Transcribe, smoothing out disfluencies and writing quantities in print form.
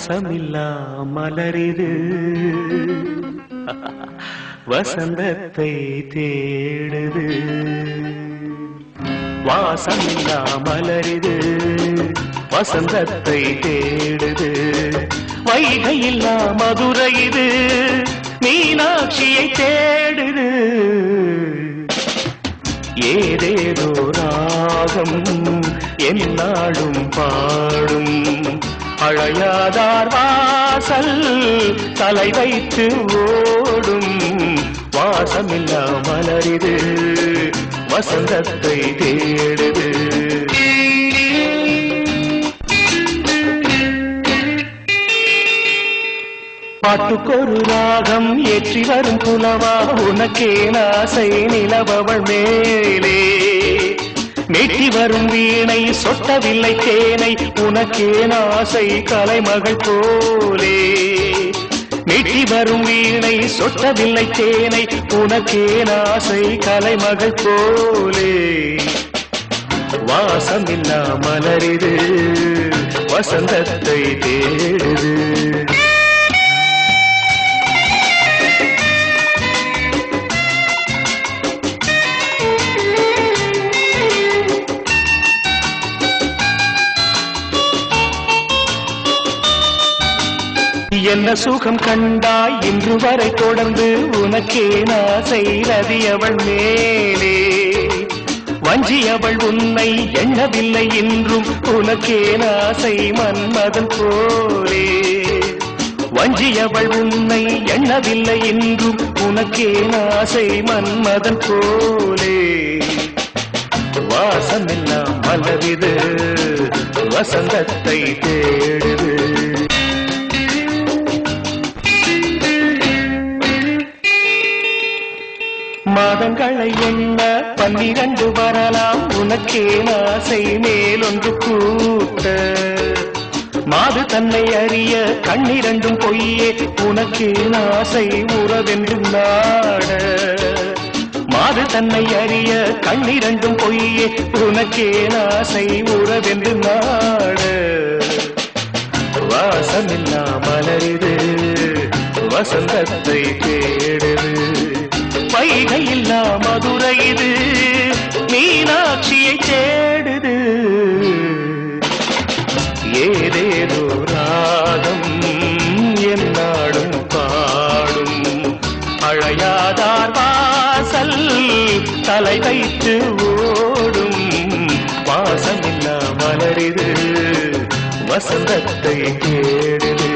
வாசமில்லா மலரிது வசந்தத்தை தேடுது. வாசமில்லா மலரிது வசந்தத்தை தேடுது. வைகையில்லா மதுரை இது மீனாட்சியை தேடுது. ஏதேதோ ராகம் என்னாடும் பாடும் அழையாதார் வாசல் தலை வைத்து ஓடும். வாசமில்லா மலரிது வசந்தத்தை தேடுது. பாட்டுக்கொரு ராகம் ஏற்றி வரும் புலவா உனக்கே நாசை நிலவவள் மேலே. மெட்டி வரும் வீணை சொட்டவில்லை தேனை உனக்கே நாசை கலைமகள் போலே. மெட்டி வரும் வீணை சொட்டவில்லை தேனை உனக்கே நாசை கலைமகள் போலே. வாசமில்லா மலரிது வசந்தத்தை தேடுது. என்ன சுகம் கண்டாய் இன்று வரை தொடர்ந்து உனக்கே நாசை ரதியவள் மேலே. வஞ்சியவள் உன்னை எண்ணவில்லை இன்றும் உனக்கே நாசை மன்மதன் போலே. வஞ்சியவள் உன்னை எண்ணவில்லை இன்றும் உனக்கே நாசை மன்மதன் போலே. வாசமெல்லாம் மலரிது வசந்தத்தை தேடுது. மாதங்களை எண்ண 12 வரலாம் உனக்கே நாசை மேலொன்று கூட்ட. மாது தன்னை அறிய கண்ணிரண்டும் பொய்யே உனக்கே நாசை உறவென்று நாட. மாது தன்னை அறிய கண்ணிரண்டும் பொய்யே உனக்கே நாசை உறவென்று நாட. வாசமில்லா மலரிது வசந்தத்தை தேடுது. வைகையில்லா மதுரை இது மீனாட்சியை தேடுது. ஏதேதோ ராகம் என்னாடும் பாடும் அழையாதார் வாசல் தலை வைத்து ஓடும். வாசமில்லா மலரிது வசந்தத்தை தேடுது.